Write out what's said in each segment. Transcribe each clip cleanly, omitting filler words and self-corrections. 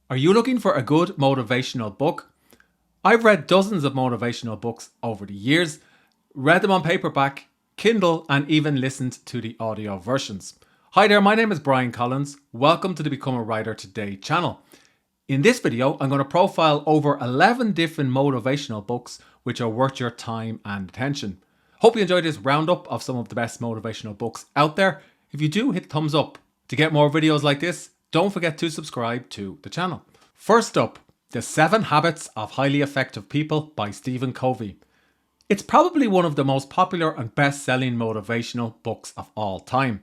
Are you looking for a good motivational book? I've read dozens of motivational books over the years, read them on paperback, Kindle, and even listened to the audio versions. Hi there, my name is Brian Collins. Welcome to the Become a Writer Today channel. In this video, I'm going to profile over 11 different motivational books which are worth your time and attention. Hope you enjoyed this roundup of some of the best motivational books out there. If you do, hit thumbs up. To get more videos like this, don't forget to subscribe to the channel. First up, The 7 Habits of Highly Effective People by Stephen Covey. It's probably one of the most popular and best-selling motivational books of all time.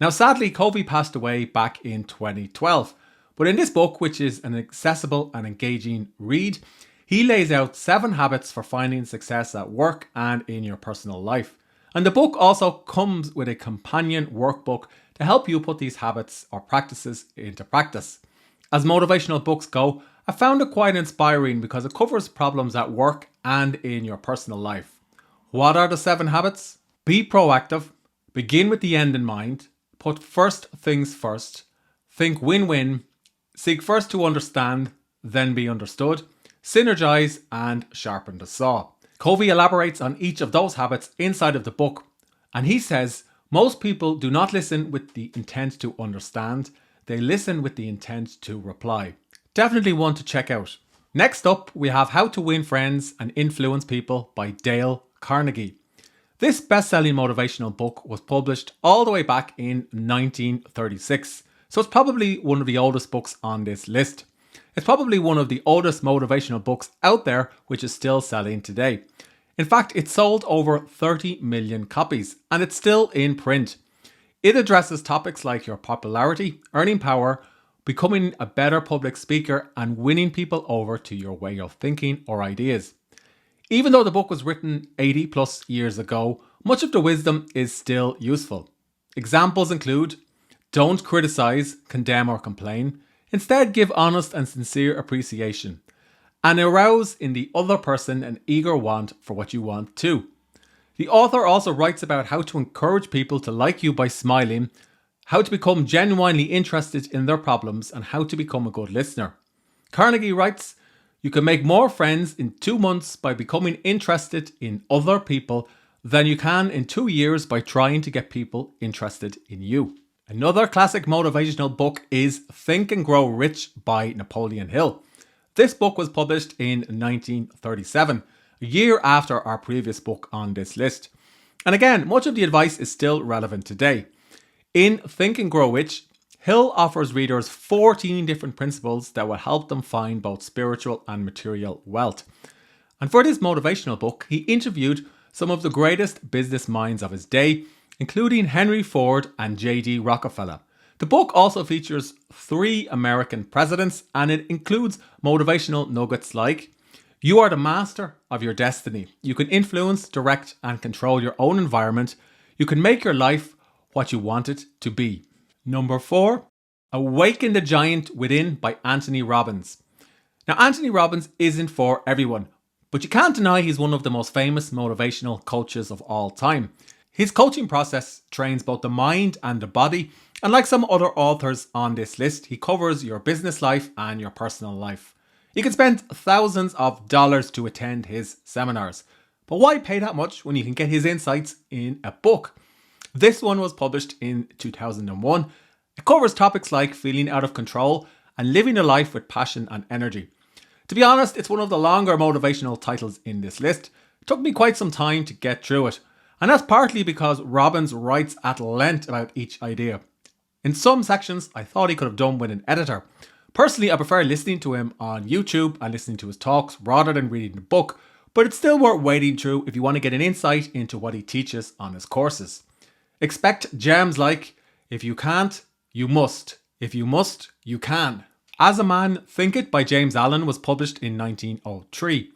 Now sadly, Covey passed away back in 2012. But in this book, which is an accessible and engaging read, he lays out 7 habits for finding success at work and in your personal life. And the book also comes with a companion workbook to help you put these habits or practices into practice. As motivational books go, I found it quite inspiring because it covers problems at work and in your personal life. What are the 7 habits? Be proactive, begin with the end in mind, put first things first, think win-win, seek first to understand, then be understood, synergize, and sharpen the saw. Covey elaborates on each of those habits inside of the book, and he says most people do not listen with the intent to understand, they listen with the intent to reply. Definitely one to check out. Next up, we have How to Win Friends and Influence People by Dale Carnegie. This best-selling motivational book was published all the way back in 1936, so it's probably one of the oldest books on this list. It's probably one of the oldest motivational books out there which is still selling today. In fact, it sold over 30 million copies and it's still in print. It addresses topics like your popularity, earning power, becoming a better public speaker, and winning people over to your way of thinking or ideas. Even though the book was written 80 plus years ago, much of the wisdom is still useful. Examples include: don't criticize, condemn, or complain. Instead, give honest and sincere appreciation, and arouse in the other person an eager want for what you want too. The author also writes about how to encourage people to like you by smiling, how to become genuinely interested in their problems, and how to become a good listener. Carnegie writes, you can make more friends in 2 months by becoming interested in other people than you can in 2 years by trying to get people interested in you. Another classic motivational book is Think and Grow Rich by Napoleon Hill. This book was published in 1937, a year after our previous book on this list. And again, much of the advice is still relevant today. In Think and Grow Rich, Hill offers readers 14 different principles that will help them find both spiritual and material wealth. And for this motivational book, he interviewed some of the greatest business minds of his day, including Henry Ford and J.D. Rockefeller. The book also features 3 American presidents, and it includes motivational nuggets like: you are the master of your destiny. You can influence, direct, and control your own environment. You can make your life what you want it to be. Number 4, Awaken the Giant Within by Anthony Robbins. Now, Anthony Robbins isn't for everyone, but you can't deny he's one of the most famous motivational coaches of all time. His coaching process trains both the mind and the body, and like some other authors on this list, he covers your business life and your personal life. You can spend thousands of dollars to attend his seminars, but why pay that much when you can get his insights in a book? This one was published in 2001. It covers topics like feeling out of control and living a life with passion and energy. To be honest, it's one of the longer motivational titles in this list. It took me quite some time to get through it, and that's partly because Robbins writes at length about each idea. In some sections, I thought he could have done with an editor. Personally, I prefer listening to him on YouTube and listening to his talks rather than reading the book, but it's still worth wading through if you want to get an insight into what he teaches on his courses. Expect gems like, if you can't, you must. If you must, you can. As a Man, Think It by James Allen was published in 1903.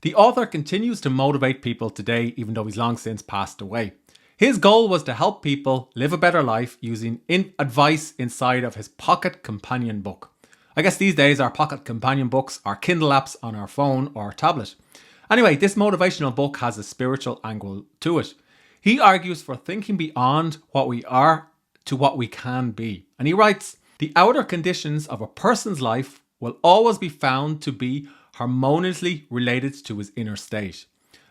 The author continues to motivate people today, even though he's long since passed away. His goal was to help people live a better life using advice inside of his pocket companion book. I guess these days our pocket companion books are Kindle apps on our phone or tablet. Anyway, this motivational book has a spiritual angle to it. He argues for thinking beyond what we are to what we can be. And he writes, the outer conditions of a person's life will always be found to be harmoniously related to his inner state.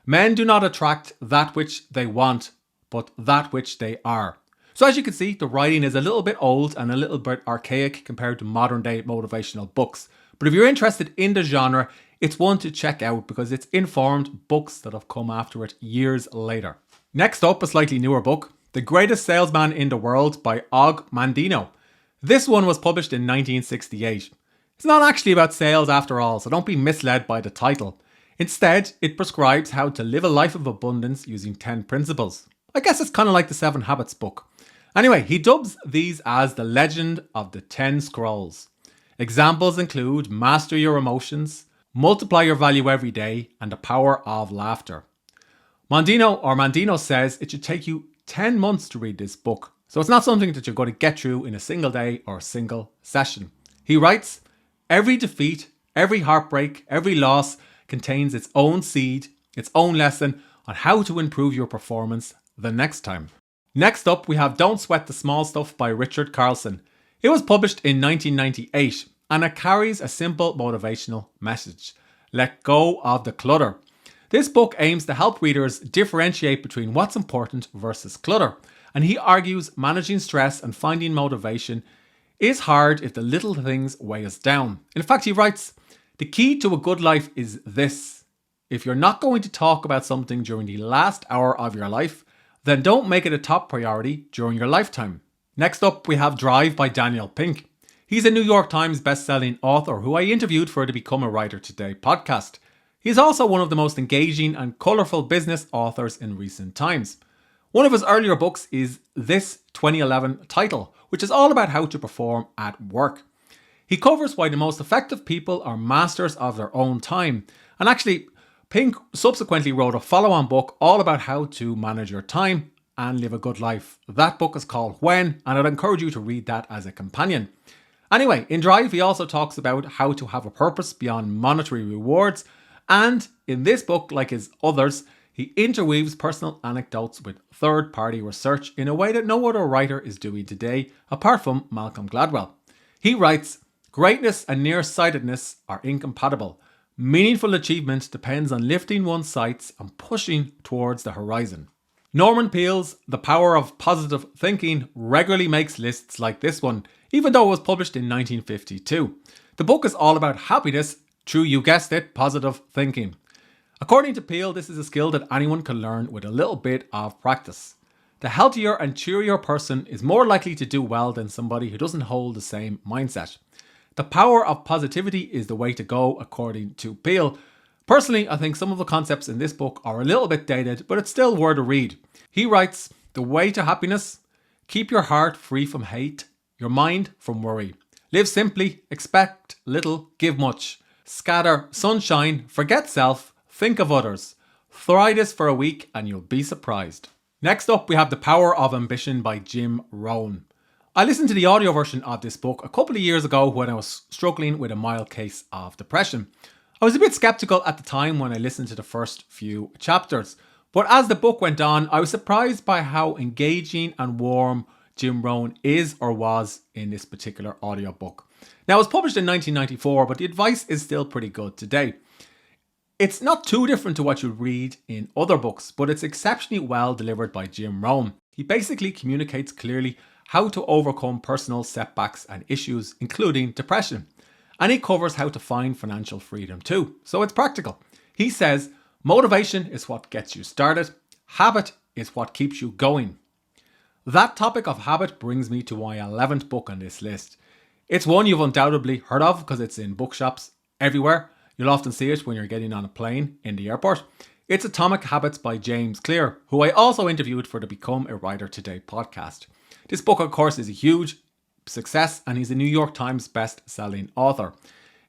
Men do not attract that which they want, but that which they are. So as you can see, the writing is a little bit old and a little bit archaic compared to modern day motivational books. But if you're interested in the genre, it's one to check out because it's informed books that have come after it years later. Next up, a slightly newer book, The Greatest Salesman in the World by Og Mandino. This one was published in 1968. It's not actually about sales after all, so don't be misled by the title. Instead, it prescribes how to live a life of abundance using 10 principles. I guess it's kind of like the 7 Habits book. Anyway, he dubs these as the legend of the 10 scrolls. Examples include master your emotions, multiply your value every day, and the power of laughter. Mandino says it should take you 10 months to read this book, so it's not something that you're going to get through in a single day or a single session. He writes, every defeat, every heartbreak, every loss contains its own seed, its own lesson on how to improve your performance the next time. Next up, we have Don't Sweat the Small Stuff by Richard Carlson. It was published in 1998 and it carries a simple motivational message. Let go of the clutter. This book aims to help readers differentiate between what's important versus clutter. And he argues managing stress and finding motivation is hard if the little things weigh us down. In fact, he writes, the key to a good life is this. If you're not going to talk about something during the last hour of your life, then don't make it a top priority during your lifetime. Next up, we have Drive by Daniel Pink. He's a New York Times best-selling author who I interviewed for the Become a Writer Today podcast. He's also one of the most engaging and colourful business authors in recent times. One of his earlier books is This 2011 Title, which is all about how to perform at work. He covers why the most effective people are masters of their own time. And actually, Pink subsequently wrote a follow-on book all about how to manage your time and live a good life. That book is called When, and I'd encourage you to read that as a companion. Anyway, in Drive, he also talks about how to have a purpose beyond monetary rewards. And in this book, like his others, he interweaves personal anecdotes with third-party research in a way that no other writer is doing today, apart from Malcolm Gladwell. He writes, greatness and nearsightedness are incompatible. Meaningful achievement depends on lifting one's sights and pushing towards the horizon. Norman Peale's The Power of Positive Thinking regularly makes lists like this one, even though it was published in 1952. The book is all about happiness through, you guessed it, positive thinking. According to Peale, this is a skill that anyone can learn with a little bit of practice. The healthier and cheerier person is more likely to do well than somebody who doesn't hold the same mindset. The power of positivity is the way to go, according to Peale. Personally, I think some of the concepts in this book are a little bit dated, but it's still worth a read. He writes, the way to happiness: keep your heart free from hate, your mind from worry. Live simply, expect little, give much. Scatter sunshine, forget self, think of others. Try this for a week and you'll be surprised. Next up, we have The Power of Ambition by Jim Rohn. I listened to the audio version of this book a couple of years ago when I was struggling with a mild case of depression. I was a bit skeptical at the time when I listened to the first few chapters, but as the book went on, I was surprised by how engaging and warm Jim Rohn is or was in this particular audiobook. Now, it was published in 1994, but the advice is still pretty good today. It's not too different to what you read in other books, but it's exceptionally well delivered by Jim Rohn. He basically communicates clearly how to overcome personal setbacks and issues, including depression. And he covers how to find financial freedom too, so it's practical. He says, motivation is what gets you started. Habit is what keeps you going. That topic of habit brings me to my 11th book on this list. It's one you've undoubtedly heard of because it's in bookshops everywhere. You'll often see it when you're getting on a plane in the airport. It's Atomic Habits by James Clear, who I also interviewed for the Become a Writer Today podcast. This book, of course, is a huge success and he's a New York Times best-selling author.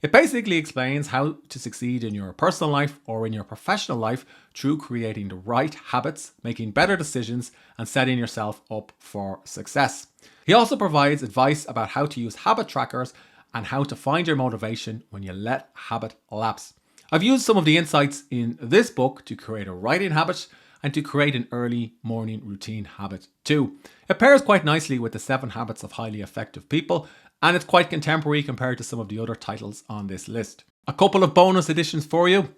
It basically explains how to succeed in your personal life or in your professional life through creating the right habits, making better decisions, and setting yourself up for success. He also provides advice about how to use habit trackers and how to find your motivation when you let habit lapse. I've used some of the insights in this book to create a writing habit and to create an early morning routine habit too. It pairs quite nicely with the 7 Habits of Highly Effective People and it's quite contemporary compared to some of the other titles on this list. A couple of bonus editions for you.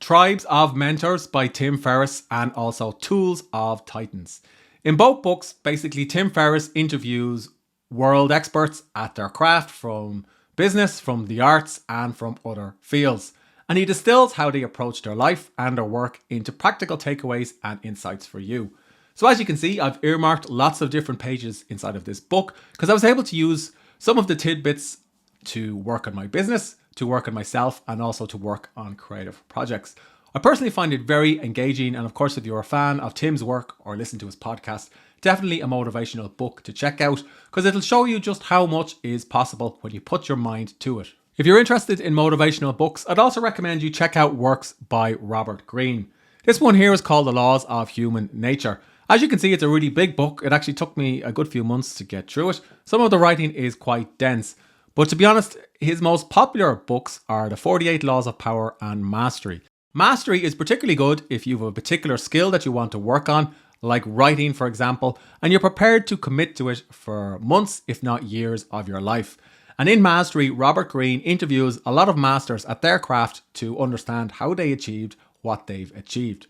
Tribes of Mentors by Tim Ferriss and also Tools of Titans. In both books, basically Tim Ferriss interviews world experts at their craft from business, from the arts and from other fields. And he distills how they approach their life and their work into practical takeaways and insights for you. So as you can see, I've earmarked lots of different pages inside of this book because I was able to use some of the tidbits to work on my business, to work on myself, and also to work on creative projects. I personally find it very engaging, and of course, if you're a fan of Tim's work or listen to his podcast, definitely a motivational book to check out because it'll show you just how much is possible when you put your mind to it. If you're interested in motivational books, I'd also recommend you check out works by Robert Greene. This one here is called The Laws of Human Nature. As you can see, it's a really big book. It actually took me a good few months to get through it. Some of the writing is quite dense, but to be honest, his most popular books are The 48 Laws of Power and Mastery. Mastery is particularly good if you have a particular skill that you want to work on, like writing, for example, and you're prepared to commit to it for months, if not years of your life. And in Mastery, Robert Greene interviews a lot of masters at their craft to understand how they achieved what they've achieved.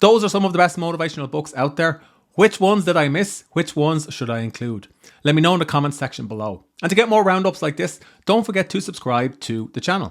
Those are some of the best motivational books out there. Which ones did I miss? Which ones should I include? Let me know in the comments section below. And to get more roundups like this, don't forget to subscribe to the channel.